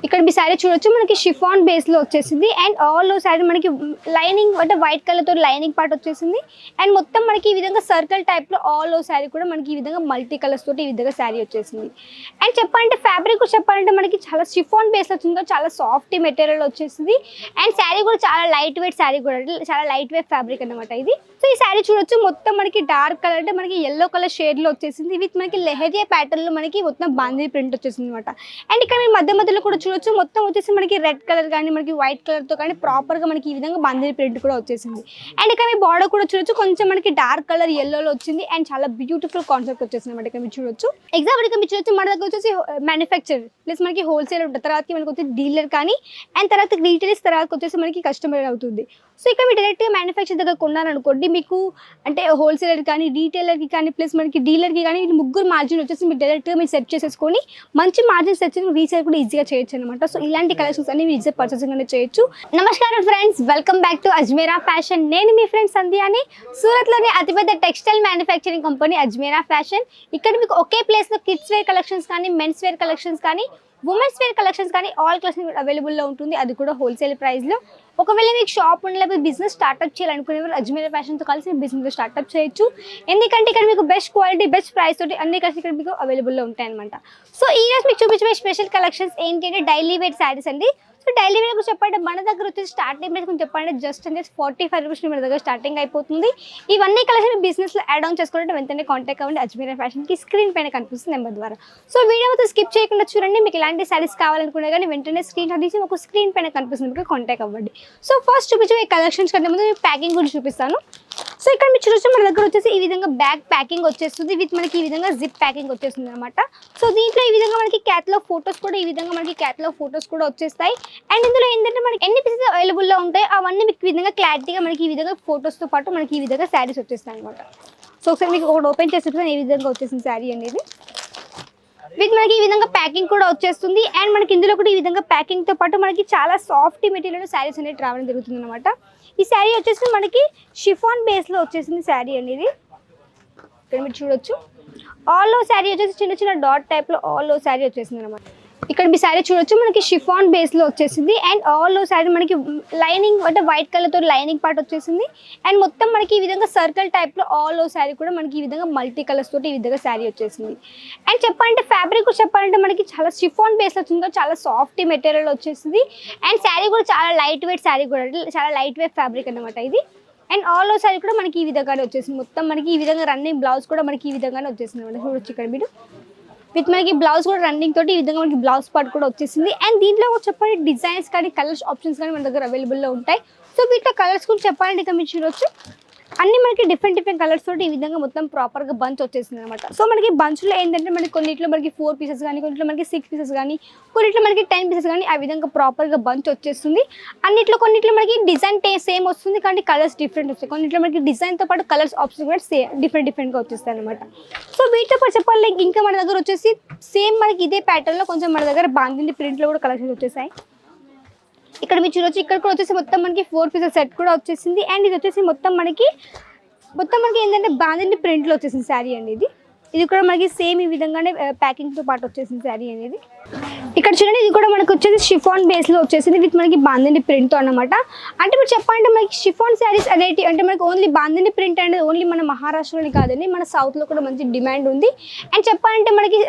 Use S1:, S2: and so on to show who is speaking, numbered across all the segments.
S1: ఇక్కడ మీ సారీ చూడొచ్చు మనకి షిఫాన్ బేస్ లో వచ్చేసింది అండ్ ఆల్ సారీ మనకి లైనింగ్ అంటే వైట్ కలర్ తో లైనింగ్ పార్ట్ వచ్చేసింది అండ్ మొత్తం మనకి ఈ విధంగా సర్కిల్ టైప్ లో ఆల్ సారీ కూడా మనకి ఈ విధంగా మల్టీ కలర్స్ తోటి ఈ విధంగా సారీ వచ్చేసింది. అండ్ చెప్పాలంటే ఫ్యాబ్రిక్ చెప్పాలంటే మనకి చాలా షిఫాన్ బేస్ లో వచ్చింది, చాలా సాఫ్ట్ మెటీరియల్ వచ్చేసింది అండ్ సారీ కూడా చాలా లైట్ వెయిట్ సారీ కూడా, చాలా లైట్ వెయిట్ ఫ్యాబ్రిక్ అనమాట ఇది. సో ఈ సారీ చూడొచ్చు మొత్తం మనకి డార్క్ కలర్ అంటే మనకి ఎల్లో కలర్ షేడ్ లో వచ్చేసింది విత్ మనకి లెహరియా ప్యాటర్న్ లో మనకి మొత్తం బాందీ ప్రింట్ వచ్చేసింది అనమాట. అండ్ ఇక్కడ మీ మధ్య మధ్యలో కూడా చూడొచ్చు మొత్తం వచ్చేసి మనకి రెడ్ కలర్ కానీ మనకి వైట్ కలర్ తో కానీ ప్రాపర్ గా మనకి ఈ విధంగా బాందీ ప్రింట్ కూడా వచ్చేసింది. అండ్ ఇక్కడ మీ బార్డర్ కూడా చూడొచ్చు కొంచెం మనకి డార్క్ కలర్ ఎల్లోలో వచ్చింది అండ్ చాలా బ్యూటిఫుల్ కాన్సెప్ట్ వచ్చేసింది అనమాట. ఇక్కడ మీరు చూడొచ్చు ఎగ్జాంపుల్ ఇక్కడ మీరు చూడొచ్చు మన దగ్గర వచ్చేసి మ్యానుఫ్యాక్చర్ ప్లస్ మనకి హోల్సేల్ ఉంటుంది, తర్వాత మనకి వచ్చి డీలర్ కానీ అండ్ తర్వాత రీటైల్స్ తర్వాత వచ్చేసి మనకి కస్టమర్ అవుతుంది. సో ఇక్కడ మీరు డైరెక్ట్గా మ్యానుఫ్యాక్చర్ దగ్గర కొన్నారనుకోండి మీకు అంటే హోల్సేలర్ కానీ రీటైలర్కి కానీ ప్లస్ మనకి డీలర్కి కానీ ముగ్గురు మార్జిన్ వచ్చేసి మీరు డైరెక్ట్గా మీరు సెట్ చేసేసుకొని మంచి మార్జిన్ సెట్ చేసి రీసేల్ కూడా ఈజీగా చేయొచ్చు అనమాట. సో ఇలాంటి కలెక్షన్స్ అన్ని ఈజీగా పర్చేసింగ్ అనేది చేయొచ్చు. నమస్కారం friends, welcome back to Ajmeera fashion. నేను మీ ఫ్రెండ్ సంధ్యాని. సూరత్లోని అతిపెద్ద textile manufacturing company Ajmeera fashion. ఇక్కడ మీకు ఒకే ప్లేస్లో కిడ్స్ వేర్ కలెక్షన్స్ కానీ మెన్స్ వేర్ కలెక్షన్స్ కానీ ఉమెన్స్ వేర్ కలెక్షన్స్ కానీ ఆల్ కలెక్షన్ అవైలబుల్లో ఉంటుంది, అది కూడా హోల్సేల్ ప్రైస్లో. ఒకవేళ మీకు షాప్ ఉండలేకపోతే బిజినెస్ స్టార్ట్అప్ చేయాలనుకునే వాళ్ళు అజ్మీరా ఫ్యాషన్తో కలిసి బిజినెస్ స్టార్ట్అప్ చేయొచ్చు. ఎందుకంటే ఇక్కడ మీకు బెస్ట్ క్వాలిటీ బెస్ట్ ప్రైస్ తోటి అన్ని కలిసి ఇక్కడ మీకు అవైలబుల్లో ఉంటాయి అనమాట. సో ఈ రోజు మీకు చూపించే స్పెషల్ కలెక్షన్స్ ఏంటంటే డైలీ వేర్ శారీస్ అండి. సో డైలీ వేర్ చెప్పండి మన దగ్గర వచ్చేసి స్టార్టింగ్ ప్రైస్ కొంచెం చెప్పండి జస్ట్ అంటే 45 రూపీస్ మన దగ్గర స్టార్టింగ్ అయిపోతుంది. ఇవన్నీ కలెక్షన్ బిజినెస్లో యాడ్ ఆన్ చేసుకుంటే వెంటనే కాంటాక్ట్ అవ్వండి అజ్మీరా ఫ్యాషన్కి, స్క్రీన్ పైన కనిపిస్తుంది నెంబర్ ద్వారా. సో వీడియో మొత్తం స్కిప్ చేయకుండా చూడండి. మీకు ఎలాంటి శారీస్ కావాలనుకునే కానీ వెంటనే స్క్రీన్ షాట్ తీసి ఒక స్క్రీన్ పైన కనిపిస్తుంది మీకు కాంటాక్ట్ అవ్వండి. సో ఫస్ట్ చూపించే కలెక్షన్స్ కంటే ముందు మీకు ప్యాకింగ్ గురించి చూపిస్తాను. సో ఇక్కడ మీరు చూడొచ్చు మన దగ్గర వచ్చేసి ఈ విధంగా బ్యాగ్ ప్యాకింగ్ వచ్చేస్తుంది విత్ మనకి ఈ విధంగా జిప్ ప్యాకింగ్ వచ్చేస్తుంది అనమాట. సో దీంట్లో ఈ విధంగా మనకి క్యాటలాగ్ ఫోటోస్ కూడా ఈ విధంగా మనకి క్యాటలాగ్ ఫోటోస్ కూడా వచ్చేస్తాయి. అండ్ ఇందులో ఏంటంటే మనకి ఎన్ని పీసెస్ అవైలబుల్లో ఉంటాయి అవన్నీ మీకు ఈ విధంగా క్లారిటీగా మనకి ఈ విధంగా ఫోటోస్తో పాటు మనకి ఈ విధంగా శారీస్ వచ్చేస్తాయి అనమాట. సో ఒకసారి మీకు ఒకటి ఓపెన్ చేస్తే ఈ విధంగా వచ్చేసింది శారీ అనేది విత్ మనకి ఈ విధంగా ప్యాకింగ్ కూడా వచ్చేస్తుంది. అండ్ మనకి ఇందులో కూడా ఈ విధంగా ప్యాకింగ్తో పాటు మనకి చాలా సాఫ్ట్ మెటీరియల్ శారీస్ అనేది రావడం జరుగుతుంది అనమాట. ఈ శారీ వచ్చేసి మనకి షిఫాన్ బేస్లో వచ్చేసింది శారీ అనేది. ఇక్కడ మీరు చూడొచ్చు ఆల్ ఓవర్ శారీ వచ్చేసి చిన్న చిన్న డాట్ టైప్లో ఆల్ ఓవర్ శారీ వచ్చేసింది అనమాట. ఇక్కడ మీ శారీ చూడొచ్చు మనకి షిఫాన్ బేస్లో వచ్చేసింది అండ్ ఆల్ ఓవర్ శారీ మనకి లైనింగ్ అంటే వైట్ కలర్ తో లైనింగ్ పార్ట్ వచ్చేసింది అండ్ మొత్తం మనకి ఈ విధంగా సర్కిల్ టైప్లో ఆల్ ఓవర్ శారీ కూడా మనకి ఈ విధంగా మల్టీ కలర్స్ తోటి ఈ విధంగా శారీ వచ్చేసింది. అండ్ చెప్పాలంటే ఫ్యాబ్రిక్ చెప్పాలంటే మనకి చాలా షిఫాన్ బేస్లో వచ్చింది, చాలా సాఫ్ట్ మెటీరియల్ వచ్చేసింది అండ్ శారీ కూడా చాలా లైట్ వెయిట్ శారీ కూడా, చాలా లైట్ వెయిట్ ఫ్యాబ్రిక్ అనమాట ఇది. అండ్ ఆల్ ఓవర్ శారీ కూడా మనకి ఈ విధంగానే వచ్చేసింది, మొత్తం మనకి ఈ విధంగా రన్నింగ్ బ్లౌజ్ కూడా మనకి ఈ విధంగానే వచ్చేసింది అనమాట. చూడొచ్చు ఇక్కడ మీరు విత్ మనకి బ్లౌజ్ కూడా రన్నింగ్ తోటి ఈ విధంగా మనకి బ్లౌజ్ పార్ట్ కూడా వచ్చేసింది. అండ్ దీంట్లో చెప్పండి డిజైన్స్ కానీ కలర్స్ ఆప్షన్స్ కానీ మన దగ్గర అవైలబుల్లో ఉంటాయి. సో వీటిలో కలర్స్ కూడా చెప్పాలంటే ఇక్కడ మీరు చూడొచ్చు అన్ని మనకి డిఫరెంట్ కలర్స్ తోటి ఈ విధంగా మొత్తం ప్రాపర్గా బంచ్ వచ్చేసింది అనమాట. సో మనకి బంచ్లో ఏంటంటే మనకి కొన్నిట్లో మనకి 4 పీసెస్ కానీ కొన్నిట్లో మనకి 6 పీసెస్ కానీ కొన్నిట్లో మనకి 10 పీసెస్ కానీ ఆ విధంగా ప్రాపర్గా బంచ్ వచ్చేస్తుంది. కొన్నిట్లో మనకి డిజైన్ సేమ్ వస్తుంది కానీ కలర్స్ డిఫరెంట్ వస్తాయి. కొన్నిట్లో మనకి డిజైన్తో పాటు కలర్స్ ఆప్షన్ కూడా డిఫరెంట్గా వచ్చేస్తాయి అనమాట. సో వీటితో పాటు చెప్పాలి ఇంకా మన దగ్గర వచ్చేసి సేమ్ మనకి ఇదే ప్యాటర్న్లో కొంచెం మన దగ్గర బాందిని ప్రింట్లో కూడా కలెక్షన్స్ వచ్చేసాయి. ఇక్కడ మీరు చూడొచ్చు ఇక్కడ కూడా వచ్చేసి మొత్తం మనకి 4 పీసెస్ సెట్ కూడా వచ్చేసింది. అండ్ ఇది వచ్చేసి మొత్తం మనకి ఏంటంటే బాందిని ప్రింట్లో వచ్చేసింది శారీ అనేది. ఇది కూడా మనకి సేమ్ ఈ విధంగానే ప్యాకింగ్తో పాటు వచ్చేసింది శారీ అనేది. ఇక్కడ చూడండి ఇది కూడా మనకు వచ్చేసి షిఫాన్ బేస్లో వచ్చేసింది విత్ మనకి బాందిని ప్రింట్తో అనమాట. అంటే మీరు చెప్పాలంటే మనకి షిఫాన్ శారీస్ అనేవి అంటే మనకి ఓన్లీ బాందిని ప్రింట్ అనేది ఓన్లీ మన మహారాష్ట్రలోనే కాదండి, మన సౌత్లో కూడా మంచి డిమాండ్ ఉంది. అండ్ చెప్పాలంటే మనకి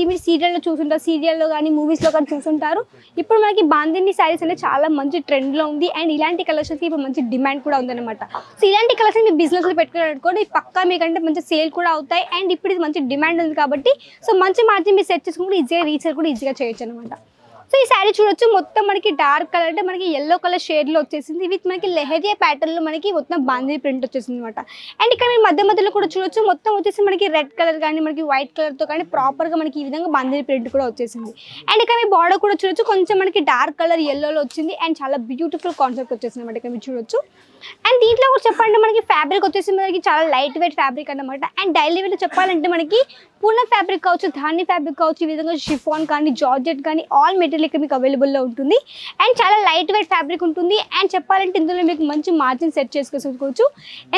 S1: ఈవెన్ సీరియల్లో చూసుంటారు, సీరియల్లో కానీ మూవీస్లో కానీ చూసుంటారు. ఇప్పుడు మనకి బాందిని శారీస్ అనేది చాలా మంచి ట్రెండ్లో ఉంది అండ్ ఇలాంటి కలెక్షన్స్కి ఇప్పుడు మంచి డిమాండ్ కూడా ఉందన్నమాట. సో ఇలాంటి కలెక్షన్ మీ బిజినెస్లో పెట్టుకోవడానికి పక్కా మీకంటే మంచి సేల్ కూడా అవుతాయి. అండ్ ఇప్పుడు ఇది మంచి డిమాండ్ ఉంది కాబట్టి సో మంచి మార్జిన్ మీరు సెట్ చేసుకుంటే ఈజీగా రీసేల్ కూడా ఈజీగా చేయొచ్చు అనమాట. సో ఈ శారీ చూడొచ్చు మొత్తం మనకి డార్క్ కలర్ అంటే మనకి ఎల్లో కలర్ షేడ్లో వచ్చేసింది విత్ మనకి లెహరియా ప్యాటర్న్లో మనకి మొత్తం బాందీ ప్రింట్ వచ్చేసింది అనమాట. అండ్ ఇక్కడ మీరు మధ్య మధ్యలో కూడా చూడొచ్చు మొత్తం వచ్చేసి మనకి రెడ్ కలర్ కానీ మనకి వైట్ కలర్తో కానీ ప్రాపర్గా మనకి ఈ విధంగా బాందీ ప్రింట్ కూడా వచ్చేసింది. అండ్ ఇక్కడ మీ బార్డర్ కూడా చూడొచ్చు కొంచెం మనకి డార్క్ కలర్ ఎల్లోలో వచ్చింది అండ్ చాలా బ్యూటిఫుల్ కాన్సెప్ట్ వచ్చేసింది అనమాట. ఇక్కడ మీరు చూడొచ్చు అండ్ దీంట్లో కూడా చెప్పాలంటే మనకి ఫ్యాబ్రిక్ వచ్చేసి మనకి చాలా లైట్ వెయిట్ ఫ్యాబ్రిక్ అన్నమాట. అండ్ డైలీ వేర్ చెప్పాలంటే మనకి పూర్ణ ఫ్యాబ్రిక్ కావచ్చు, ధాని ఫ్యాబ్రిక్ కావచ్చు, ఈ విధంగా షిఫాన్ కానీ జార్జెట్ కానీ ఆల్ మెటీరియల్ ఇక్కడ మీకు అవైలబుల్లో ఉంటుంది. అండ్ చాలా లైట్ వెయిట్ ఫ్యాబ్రిక్ ఉంటుంది. అండ్ చెప్పాలంటే ఇందులో మీకు మంచి మార్జిన్ సెట్ చేసుకోవచ్చు.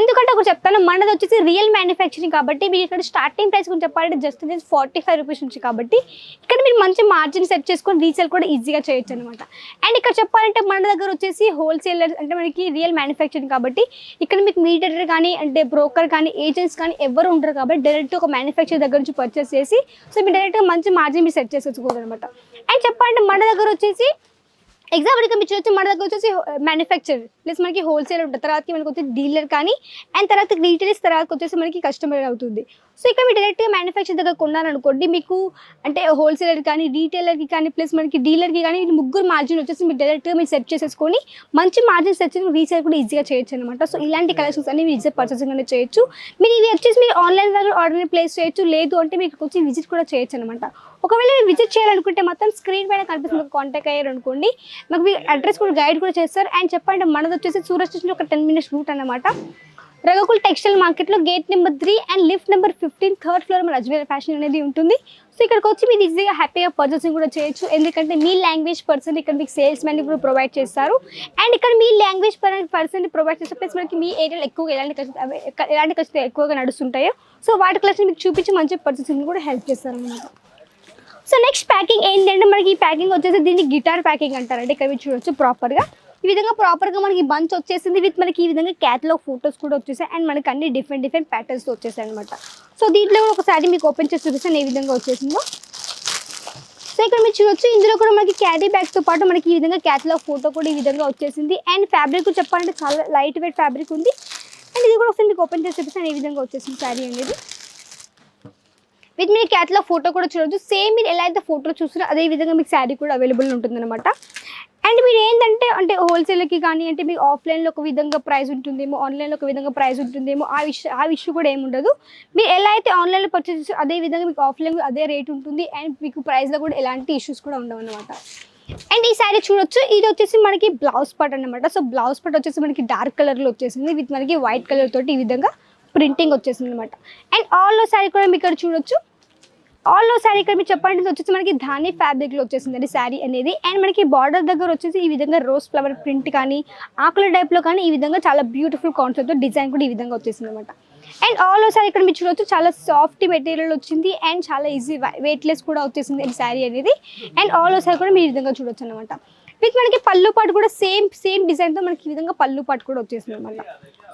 S1: ఎందుకంటే ఒకటి చెప్తాను, మనది వచ్చేసి రియల్ మ్యానుఫ్యాక్చరింగ్ కాబట్టి మీకు ఇక్కడ స్టార్టింగ్ ప్రైస్ గురించి చెప్పాలంటే జస్ట్ 45 రూపీస్ నుంచి కాబట్టి ఇక్కడ మీరు మంచి మార్జిన్ సెట్ చేసుకొని రీసేల్ కూడా ఈజీగా చేయొచ్చు అనమాట. అండ్ ఇక్కడ చెప్పాలంటే మన దగ్గర వచ్చేసి హోల్సేలర్ అంటే మనకి రియల్ మ్యానుఫ్యాక్చరింగ్ కాబట్టి ఇక్కడ మీకు మీడియేటర్ కానీ అంటే బ్రోకర్ కానీ ఏజెంట్స్ కానీ ఎవరు ఉంటారు కాబట్టి డైరెక్ట్ ఒక మ్యానుఫ్యాక్చర్ దగ్గర నుంచి పర్చేస్ చేసి సో మీరు డైరెక్ట్గా మంచి మార్జిన్ మీరు సెట్ చేసుకోవచ్చు అనమాట. అండ్ చెప్పాలంటే మన దగ్గర వచ్చేసి ఎగ్జాంపుల్గా మీరు చూడొచ్చు, మన దగ్గర వచ్చేసి మ్యానుఫ్యాక్చర్ ప్లస్ మనకి హోల్సేల్ ఉంటుంది, తర్వాతకి మనకి వచ్చి డీలర్ కానీ అండ్ తర్వాత రీటైల్స్ తర్వాత వచ్చేసి మనకి కస్టమర్ అవుతుంది. సో ఇక్కడ మీరు డైరెక్ట్గా మ్యానుఫ్యాక్చర్ దగ్గర కొన్నారనుకోండి మీకు అంటే హోల్సేలర్ కానీ రీటైలర్కి కానీ ప్లస్ మనకి డీలర్కి కానీ ముగ్గురు మార్జిన్ వచ్చేసి మీరు డైరెక్ట్గా మీరు సెట్ చేసేసుకొని మంచి మార్జిన్ సెట్ చేసి రీసేల్ కూడా ఈజీగా చేయొచ్చు అనమాట. సో ఇలాంటి కలెక్షన్స్ అన్ని ఈజీగా పర్చేసింగ్ అనేది చేయొచ్చు. మీరు ఇవి వచ్చేసి మీరు ఆన్లైన్ దగ్గర ఆర్డర్ ప్లేస్ చేయొచ్చు, లేదు అంటే మీకు వచ్చి విజిట్ కూడా చేయొచ్చు అనమాట. ఒకవేళ మీరు విజిట్ చేయాలనుకుంటే మాత్రం స్క్రీన్ పైన కనిపిస్తుంది కాంటాక్ట్ అయ్యారు అనుకోండి, మాకు మీ అడ్రస్ కూడా గైడ్ కూడా చేస్తారు. అండ్ చెప్పండి మనది వచ్చేసి సూరత్ స్టేషన్ ఒక 10 minutes రూట్ అనమాట. రఘుకుల్ టెక్స్టైల్ మార్కెట్లో gate number 3 and lift number 15 third floor మన అజ్వేర్ ఫ్యాషన్ అనేది ఉంటుంది. సో ఇక్కడికి వచ్చి మీరు ఈజీగా హ్యాపీగా పర్చేసింగ్ కూడా చేయొచ్చు. ఎందుకంటే మీ లాంగ్వేజ్ పర్సన్ ఇక్కడ మీకు సేల్స్ మ్యాన్ కూడా ప్రొవైడ్ చేస్తారు. అండ్ ఇక్కడ మీ లాంగ్వేజ్ పర్సన్ ప్రొవైడ్ చేస్తారు. ప్లస్ మనకి మీ ఏరియాలో ఎక్కువగా ఎలాంటి కష్టం ఎక్కువగా నడుస్తుంటాయో సో వాటి కలెక్షన్ మీకు చూపించి మంచి పర్చేసింగ్ కూడా హెల్ప్ చేస్తారు అన్నమాట. సో నెక్స్ట్ ప్యాకింగ్ ఏంటంటే మనకి ఈ ప్యాకింగ్ వచ్చేసి దీన్ని గిటార్ ప్యాకింగ్ అంటారండి. ఇక్కడ మీరు చూడొచ్చు ప్రాపర్గా ఈ విధంగా ప్రాపర్గా మనకి బంచ్ వచ్చేసింది విత్ మనకి ఈ విధంగా క్యాటలాగ్ ఫోటోస్ కూడా వచ్చేసాయి. అండ్ మనకి అన్ని డిఫరెంట్ ప్యాటర్న్స్ వచ్చేసాయి అనమాట. సో దీంట్లో కూడా ఒకసారి మీకు ఓపెన్ చేసి చూపిస్తాను ఏ విధంగా వచ్చేసిందో. సో ఇక్కడ మీరు చూడొచ్చు ఇందులో కూడా మనకి క్యారీ బ్యాగ్స్తో పాటు మనకి ఈ విధంగా క్యాటలాగ్ ఫోటో కూడా ఈ విధంగా వచ్చేసింది. అండ్ ఫ్యాబ్రిక్ చెప్పాలంటే చాలా లైట్ వెయిట్ ఫ్యాబ్రిక్ ఉంది. అండ్ ఇది కూడా ఒకసారి మీకు ఓపెన్ చేసి చూపిస్తాను ఏ విధంగా వచ్చేసింది శారీ అనేది. విత్ మీరు క్యాటలాగ్ ఫోటో కూడా చూడొచ్చు. సేమ్ మీరు ఎలా అయితే ఫోటో చూస్తున్నారో అదే విధంగా మీకు శారీ కూడా అవైలబుల్ ఉంటుందన్నమాట. అండ్ మీరు ఏంటంటే అంటే హోల్సేల్కి కానీ అంటే మీకు ఆఫ్లైన్లో ఒక విధంగా ప్రైస్ ఉంటుందేమో, ఆన్లైన్లో ఒక విధంగా ప్రైస్ ఉంటుందేమో, ఆ విషయం కూడా ఏమి ఉండదు. మీరు ఎలా అయితే ఆన్లైన్లో పర్చేస్ చేస్తారో అదే విధంగా మీకు ఆఫ్లైన్లో అదే రేట్ ఉంటుంది. అండ్ మీకు ప్రైస్లో కూడా ఎలాంటి ఇష్యూస్ కూడా ఉండవు అనమాట. అండ్ ఈ శారీ చూడొచ్చు, ఇది వచ్చేసి మనకి బ్లౌజ్ పార్ట్ అనమాట. సో బ్లౌజ్ పార్ట్ వచ్చేసి మనకి డార్క్ కలర్లో వచ్చేసింది విత్ మనకి వైట్ కలర్ తోటి ఈ విధంగా ప్రింటింగ్ వచ్చేసింది అనమాట. అండ్ ఆల్ శారీ కూడా మీకు ఇక్కడ చూడొచ్చు. ఆల్ శారీ ఇక్కడ మీరు చెప్పండి వచ్చేసి మనకి ధాని ఫ్యాబ్రిక్లో వచ్చేసిందండి శారీ అనేది. అండ్ మనకి బార్డర్ దగ్గర వచ్చేసి ఈ విధంగా రోజ్ ఫ్లవర్ ప్రింట్ కానీ ఆకుల టైప్లో కానీ ఈ విధంగా చాలా బ్యూటిఫుల్ కాన్సెప్ట్తో డిజైన్ కూడా ఈ విధంగా వచ్చేసింది అనమాట. అండ్ ఆల్ శారీ ఇక్కడ మీరు చూడొచ్చు చాలా సాఫ్ట్ మెటీరియల్ వచ్చింది అండ్ చాలా ఈజీ వెయిట్లెస్ కూడా వచ్చేసింది ఈ శారీ అనేది. అండ్ ఆల్ శారీ కూడా మీరు ఈ విధంగా చూడొచ్చు అనమాట. విత్ మనకి పళ్ళు పాటు కూడా సేమ్ డిజైన్తో మనకి ఈ విధంగా పళ్ళు పాటు కూడా వచ్చేసింది అనమాట.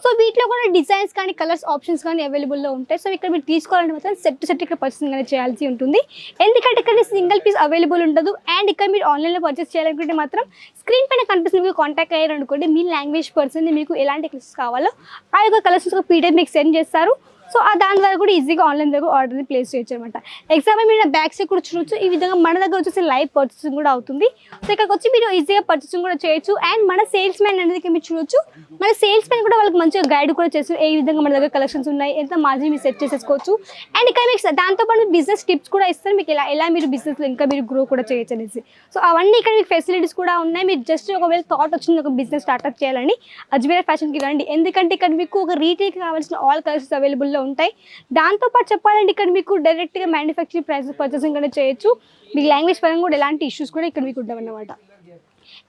S1: సో వీటిలో కూడా డిజైన్స్ కానీ కలర్స్ ఆప్షన్స్ కానీ అవైలబుల్లో ఉంటాయి. సో ఇక్కడ మీరు తీసుకోవాలంటే మాత్రం సెట్ ఇక్కడ పర్చేసింగ్ అనేది చేయాల్సి ఉంటుంది. ఎందుకంటే ఇక్కడ సింగిల్ పీస్ అవైలబుల్ ఉండదు. అండ్ ఇక్కడ మీరు ఆన్లైన్లో పర్చేస్ చేయాలనుకుంటే మాత్రం స్క్రీన్ పైన కనిపిస్తుంది మీకు కాంటాక్ట్ అయ్యారు అనుకోండి, మీ లాంగ్వేజ్ పర్సన్ మీకు ఎలాంటి కలర్స్ కావాలో ఆ యొక్క కలర్స్ పీడిఎఫ్ మీకు సెండ్ చేస్తారు. సో దాని ద్వారా కూడా ఈజీగా ఆన్లైన్ దగ్గర ఆర్డర్ని ప్లేస్ చేయొచ్చు అనమాట. ఎగ్జాంపుల్ మీరు బ్యాగ్ సైడ్ కూడా చూడొచ్చు. ఈ విధంగా మన దగ్గర వచ్చేసి లైవ్ పర్చేసింగ్ కూడా అవుతుంది. సో ఇక్కడికి వచ్చి మీరు ఈజీగా పర్చేసింగ్ కూడా చేయొచ్చు. అండ్ మన సేల్స్ మ్యాన్ అనేది మీరు చూడొచ్చు. మన సేల్స్ మ్యాన్ కూడా వాళ్ళకి మంచిగా గైడ్ కూడా చేస్తారు ఏ విధంగా మన దగ్గర కలెక్షన్స్ ఉన్నాయి, ఎంత మార్జిన్ మీరు సెట్ చేసేసుకోవచ్చు. అండ్ ఇక్కడ మీకు దాంతోపాటు బిజినెస్ టిప్స్ కూడా ఇస్తారు, మీకు ఎలా మీరు బిజినెస్లో ఇంకా మీరు గ్రో కూడా చేయొచ్చు అనేసి. సో అవన్నీ ఇక్కడ మీకు ఫెసిలిటీస్ కూడా ఉన్నాయి. మీరు జస్ట్ ఒకవేళ థాట్ వచ్చింది ఒక బిజినెస్ స్టార్ట్అప్ చేయాలని అజ్మీర్ ఫ్యాషన్కి రండి. ఎందుకంటే ఇక్కడ మీకు ఒక రీటైల్కి కావాల్సిన ఆల్ కలెక్షన్స్ అవైలబుల్లో ఉంటాయి. దాంతోపాటు చెప్పాలంటే ఇక్కడ మీకు డైరెక్ట్గా మ్యానుఫ్యాక్చరింగ్ ప్రైస్ పర్చేసింగ్ అనేది చేయొచ్చు. మీకు లాంగ్వేజ్ పరంగా కూడా ఎలాంటి ఇష్యూస్ కూడా ఇక్కడ మీకు ఉండవన్నమాట.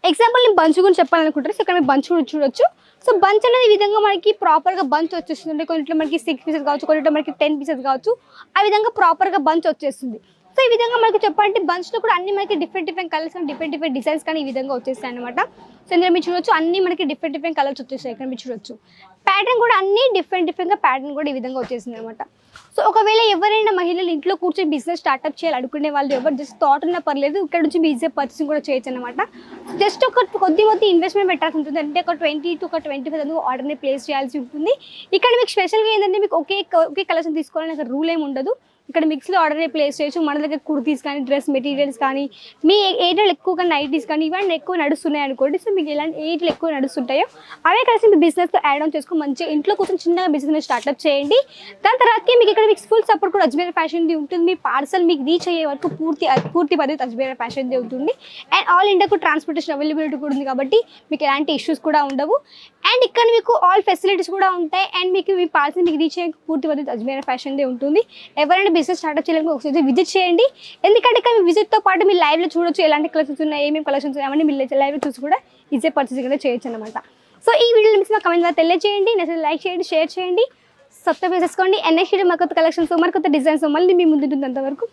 S1: ఎగ్జాంపుల్ నేను బంచ్ గురించి చెప్పాలనుకుంటారు. సో ఇక్కడ మీరు బంచ్ కూడా చూడొచ్చు. సో బంచ్ అనేది ఈ విధంగా మనకి ప్రాపర్గా బంచ్ వచ్చేస్తుంది. కొన్నిట్లో మనకి 6 pieces కావచ్చు, కొన్నిట్లో మనకి 10 pieces కావచ్చు, ఆ విధంగా ప్రాపర్గా బంచ్ వచ్చేస్తుంది. సో ఈ విధంగా మనకి చెప్పాలంటే బంచ్లో కూడా అన్ని మనకి డిఫరెంట్ కలర్స్ కానీ డిఫరెంట్ డిజైన్స్ కానీ ఈ విధంగా వచ్చేస్తాయి అనమాట. సో ఇందులో మీరు చూడొచ్చు అన్ని మనకి డిఫరెంట్ కలర్స్ వచ్చేస్తాయి. ఇక్కడ మీరు చూడొచ్చు ప్యాటర్న్ కూడా అన్ని డిఫరెంట్గా ప్యాటర్న్ కూడా ఈ విధంగా వచ్చేసింది అనమాట. సో ఒకవేళ ఎవరైనా మహిళలు ఇంట్లో కూర్చొని బిజినెస్ స్టార్ట్అప్ చేయాలి అనుకునే వాళ్ళు ఎవరు జస్ట్ థాట్ ఉన్నా పర్లేదు, ఇక్కడ నుంచి మీ ఈజీగా పర్చేసింగ్ కూడా చేయొచ్చు అనమాట. జస్ట్ ఒక కొద్ది ఇన్వెస్ట్మెంట్ పెట్టాల్సి ఉంటుంది. అంటే ఒక 20 to 25 ఆర్డర్ని ప్లేస్ చేయాల్సి ఉంటుంది. ఇక్కడ మీకు స్పెషల్గా ఏంటంటే మీకు ఒకే కలెక్షన్ తీసుకోవాలని రూల్ ఏమి ఉండదు. ఇక్కడ మిక్స్లో ఆర్డర్ ప్లేస్ చేయొచ్చు. మన దగ్గర కుర్తీస్ కానీ, డ్రెస్ మెటీరియల్స్ కానీ, మీ ఏరియాలో ఎక్కువగా నైటీస్ కానీ ఇవన్నీ ఎక్కువ నడుస్తున్నాయి అనుకోండి. సో మీకు ఎలాంటి ఏరియాలో ఎక్కువ నడుస్తుంటాయో అవే కలిసి మీ బిజినెస్తో యాడ్ ఆన్ చేసుకుని మంచిగా ఇంట్లో కూర్చొని చిన్నగా బిజినెస్ స్టార్ట్అప్ చేయండి. దాని తర్వాతకి మీకు ఇక్కడ మీకు ఫుల్ సపోర్ట్ కూడా అజ్మీరా ఫ్యాషన్ది ఉంటుంది. మీ పార్సల్ మీకు రీచ్ అయ్యే వరకు పూర్తి పద్ధతి అజ్మీరా ఫ్యాషన్ది ఉంటుంది. అండ్ ఆల్ ఇండియాకు ట్రాన్స్పోర్టేషన్ అవైలబిలిటీ కూడా ఉంది కాబట్టి మీకు ఎలాంటి ఇష్యూస్ కూడా ఉండవు. అండ్ ఇక్కడ మీకు ఆల్ ఫెసిలిటీస్ కూడా ఉంటాయి. అండ్ మీకు మీ పార్సల్ మీకు రీచ్ అయ్యే పూర్తి పద్ధతి అజ్మీరా ఫ్యాషన్దే ఉంటుంది. ఎవరైనా బిజినెస్ స్టార్ట్అప్ చేయాలని ఒకసారి విజిట్ చేయండి. ఎందుకంటే ఇక్కడ మీ విజిట్తో పాటు మీరు లైవ్లో చూడొచ్చు ఎలాంటి కలెక్షన్స్ ఉన్నాయి, ఏమేమి కలెక్షన్స్ ఉన్నాయి అవన్నీ మీరు లైవ్లో చూసి కూడా ఈజీ పర్చేసింగ్ కూడా చేయొచ్చు అనమాట. సో ఈ వీడియోలో మీకు కమెంట్ ద్వారా తెలియజేయండి, నచ్చితే లైక్ చేయండి, షేర్ చేయండి, సబ్స్క్రైబ్ చేసుకోండి. నెక్స్ట్ వీడియో మరికొత్త కలెక్షన్స్ మరికొత్త డిజైన్స్ మళ్ళీ మీ ముందు ఉంటుంది. అంతవరకు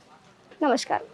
S1: నమస్కారం.